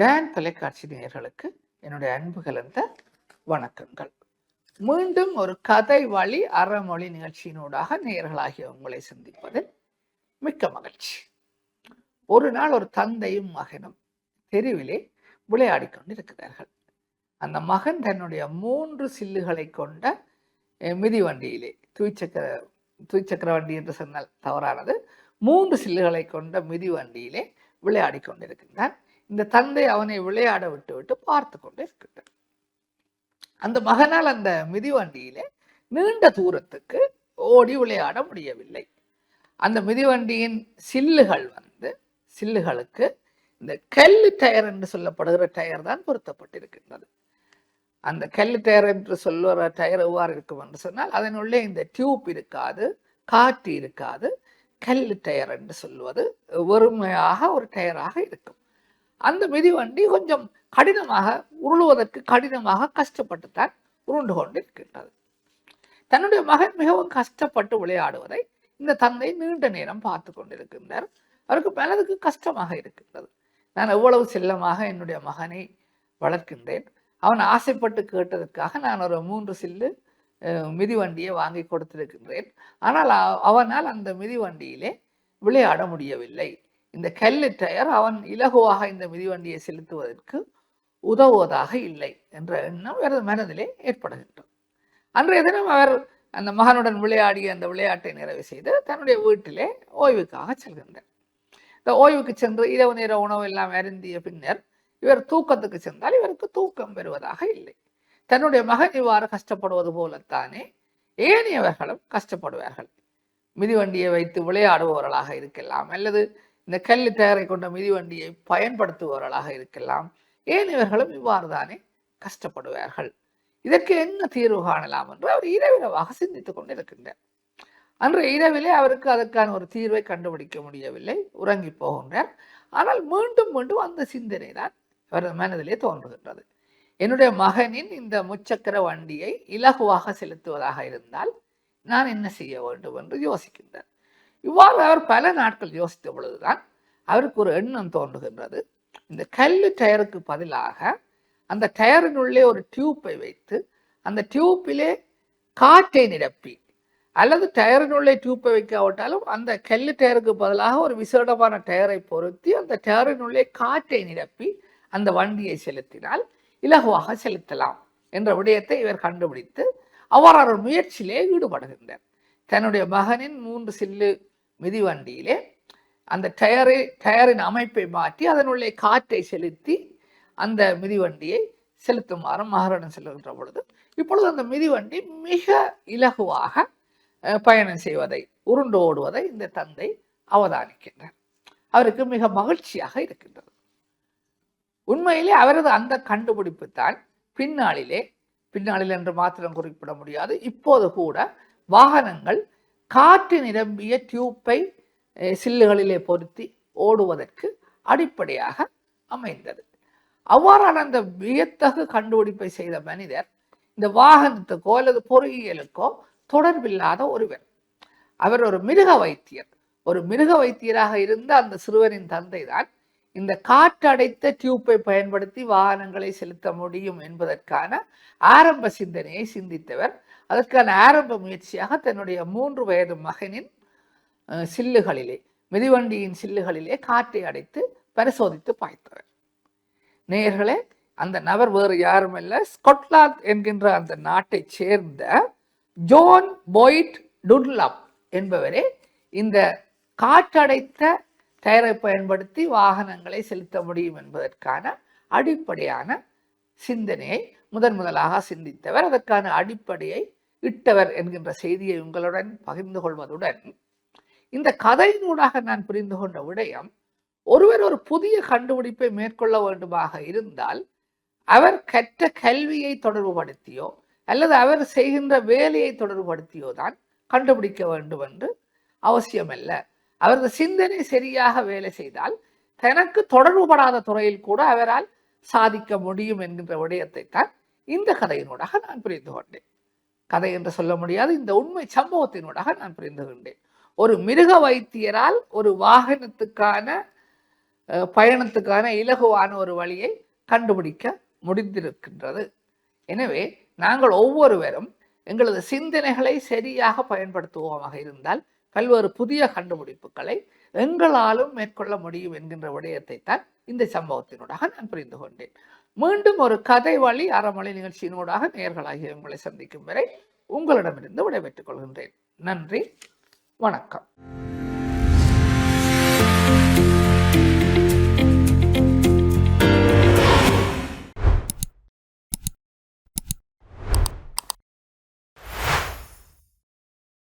Don தொலைக்காட்சி நேயர்களுக்கு என்னுடைய அன்பு கலந்த வணக்கங்கள். மீண்டும் ஒரு கதை வழி அறமொழி நிகழ்ச்சியினூடாக நேயர்களாகிய உங்களை சந்திப்பதில் மிக்க மகிழ்ச்சி. ஒரு நாள் ஒரு தந்தையும் மகனும் தெருவிலே விளையாடி கொண்டிருக்கிறார்கள். அந்த மகன் தன்னுடைய 3 சில்லுகளை கொண்ட மிதிவண்டியிலே, துவிச்சக்கர வண்டி என்று சொன்னால் தவறானது, 3 சில்லுகளை கொண்ட மிதிவண்டியிலே விளையாடி கொண்டிருக்கின்றான். இந்த தந்தை அவனை விளையாட விட்டு பார்த்து கொண்டு இருக்கின்றார். அந்த மகனால் அந்த மிதிவண்டியிலே நீண்ட தூரத்துக்கு ஓடி விளையாட முடியவில்லை. அந்த மிதிவண்டியின் சில்லுகளுக்கு இந்த கல்லு டயர் என்று சொல்லப்படுகிற டயர் தான் பொருத்தப்பட்டிருக்கின்றது. அந்த கல்லு டயர் என்று சொல்லுற டயர் எவ்வாறு இருக்கும் என்று சொன்னால், அதனுள்ளே இந்த டியூப் இருக்காது, காற்று இருக்காது. கல்லு டயர் என்று சொல்வது வெறுமையாக ஒரு டயராக இருக்கும். அந்த மிதிவண்டி கொஞ்சம் உருளுவதற்கு கடினமாக கஷ்டப்பட்டுத்தான் உருண்டு கொண்டு இருக்கின்றது. தன்னுடைய மகன் மிகவும் கஷ்டப்பட்டு விளையாடுவதை இந்த தந்தை நீண்ட நேரம் பார்த்து கொண்டிருக்கின்றார். அவருக்கு மனதுக்கு கஷ்டமாக இருக்கின்றது. நான் எவ்வளவு செல்லமாக என்னுடைய மகனை வளர்க்கின்றேன். அவன் ஆசைப்பட்டு கேட்டதற்காக நான் ஒரு 3 சில்லு மிதிவண்டியை வாங்கி கொடுத்திருக்கின்றேன். ஆனால் அவனால் அந்த மிதிவண்டியிலே விளையாட முடியவில்லை. இந்த கல்லு டயர் அவன் இலகுவாக இந்த மிதிவண்டியை செலுத்துவதற்கு உதவுவதாக இல்லை என்ற எண்ணம் அவரது மனதிலே ஏற்படுகின்றது. அன்றைய தினம் அவர் அந்த மகனுடன் விளையாடிய அந்த விளையாட்டை நிறைவு செய்து தன்னுடைய வீட்டிலே ஓய்வுக்காக செல்கின்றார். இந்த ஓய்வுக்கு சென்று இரவு நேர உணவு எல்லாம் அருந்திய பின்னர் இவர் தூக்கத்துக்கு சென்றால் இவருக்கு தூக்கம் பெறுவதாக இல்லை. தன்னுடைய மகன் இவ்வாறு கஷ்டப்படுவது போலத்தானே ஏனையவர்களும் கஷ்டப்படுவார்கள். மிதிவண்டியை வைத்து விளையாடுபவர்களாக இருக்கலாம், அல்லது இந்த கல்லு டயரை கொண்ட மிதிவண்டியை பயன்படுத்துபவர்களாக இருக்கலாம். ஏனையவர்களும் இவ்வாறு தானே கஷ்டப்படுவார்கள். இதற்கு என்ன தீர்வு காணலாம் என்று அவர் இரவிரவாக சிந்தித்துக் கொண்டிருக்கின்றார். அன்று இரவிலே அவருக்கு அதற்கான ஒரு தீர்வை கண்டுபிடிக்க முடியவில்லை. உறங்கி போகின்றார். ஆனால் மீண்டும் மீண்டும் அந்த சிந்தனை தான் அவரது மனதிலே தோன்றுகின்றது. என்னுடைய மகனின் இந்த முச்சக்கர வண்டியை இலகுவாக செலுத்துவதாக இருந்தால் நான் என்ன செய்ய வேண்டும் என்று யோசிக்கின்றார். இவ்வாறு அவர் பல நாட்கள் யோசித்த பொழுதுதான் அவருக்கு ஒரு எண்ணம் தோன்றுகின்றது. இந்த கல்லு டயருக்கு பதிலாக அந்த டயரினுள்ளே ஒரு டியூப்பை வைத்து அந்த டியூப்பிலே காற்றை நிரப்பி, அல்லது டயரினுள்ளே டியூப்பை வைக்காவிட்டாலும் அந்த கல்லு டயருக்கு பதிலாக ஒரு விசேடமான டயரை பொருத்தி அந்த டயரினுள்ளே காற்றை நிரப்பி அந்த வண்டியை செலுத்தினால் இலகுவாக செலுத்தலாம் என்ற விடயத்தை இவர் கண்டுபிடித்து அவ்வாறு முயற்சியிலே ஈடுபடுகின்றார். தன்னுடைய மகனின் 3 சில்லு மிதிவண்டியிலே அந்த டயரின் அமைப்பை மாற்றி அதனுள்ளே காற்றை செலுத்தி அந்த மிதிவண்டியை செலுத்துமாறு மகனுடன் செல்கின்ற பொழுது இப்பொழுது அந்த மிதிவண்டி மிக இலகுவாக பயணம் செய்வதை, உருண்டு ஓடுவதை இந்த தந்தை அவதானிக்கின்றார். அவருக்கு மிக மகிழ்ச்சியாக இருக்கின்றது. உண்மையிலே அவரது அந்த கண்டுபிடிப்பு தான் பின்னாளில் என்று மாத்திரம் குறிப்பிட முடியாது, இப்போது கூட வாகனங்கள் காற்று நிரம்பிய டியூப்பை சில்லுகளிலே பொருத்தி ஓடுவதற்கு அடிப்படையாக அமைந்தது. அவ்வாறான அந்த வியத்தகு கண்டுபிடிப்பை செய்த மனிதர் இந்த வாகனத்துக்கோ அல்லது பொறியியலுக்கோ தொடர்பில்லாத ஒருவர். அவர் ஒரு மிருக வைத்தியராக இருந்த அந்த சிறுவனின் தந்தை தான் இந்த காற்றடைத்த டியூப்பை பயன்படுத்தி வாகனங்களை செலுத்த முடியும் என்பதற்கான ஆரம்ப சிந்தனையை சிந்தித்தவர். அதற்கான ஆரம்ப முயற்சியாக தன்னுடைய 3 வயது மகனின் மிதிவண்டியின் சில்லுகளிலே காற்றை அடைத்து பரிசோதித்து பார்த்தவர். நேயர்களே, அந்த நபர் வேறு யாரும் அல்ல, ஸ்காட்லாந்து என்கின்ற அந்த நாட்டை சேர்ந்த ஜோன் பாய்ட் டுன்லாப் என்பவரே இந்த காற்றடைத்த டயரை பயன்படுத்தி வாகனங்களை செலுத்த முடியும் என்பதற்கான அடிப்படையான சிந்தனையை முதலாக சிந்தித்தவர். அதற்கான அடிப்படையை இட்டவர் என்கின்ற செய்தியை உங்களுடன் பகிர்ந்து கொள்வதுடன், இந்த கதையினூடாக நான் புரிந்து கொண்ட விடயம், ஒருவர் ஒரு புதிய கண்டுபிடிப்பை மேற்கொள்ள வேண்டுமாக இருந்தால் அவர் கற்ற கல்வியை தொடர்புபடுத்தியோ அல்லது அவர் செய்கின்ற வேலையை தொடர்புபடுத்தியோ தான் கண்டுபிடிக்க வேண்டும் என்று அவசியமல்ல. அவரது சிந்தனை சரியாக வேலை செய்தால் தனக்கு தொடர்புபடாத துறையில் கூட அவரால் சாதிக்க முடியும் என்கின்ற விடயத்தை தான் இந்த கதையினூடாக நான் புரிந்து கொண்டேன். கதை என்று சொல்ல முடியாது, இந்த உண்மை சம்பவத்தினூடாக நான் புரிந்து கொண்டேன். ஒரு மிருக வைத்தியரால் ஒரு வாகனத்துக்கான பயணத்துக்கான இலகுவான ஒரு வழியை கண்டுபிடிக்க முடிந்திருக்கின்றது. எனவே நாங்கள் ஒவ்வொருவரும் எங்களது சிந்தனைகளை சரியாக பயன்படுத்துவோமாக இருந்தால் பல்வேறு புதிய கண்டுபிடிப்புகளை எங்களாலும் மேற்கொள்ள முடியும் என்கின்ற விடயத்தை தான் இந்த சம்பவத்தினூடாக நான் புரிந்து கொண்டேன். மீண்டும் ஒரு கதை வழி அறமொழி நிகழ்ச்சியினூடாக நேயர்களாகிய உங்களை சந்திக்கும் வரை உங்களிடமிருந்து விடைபெற்றுக் கொள்கின்றேன். நன்றி, வணக்கம்.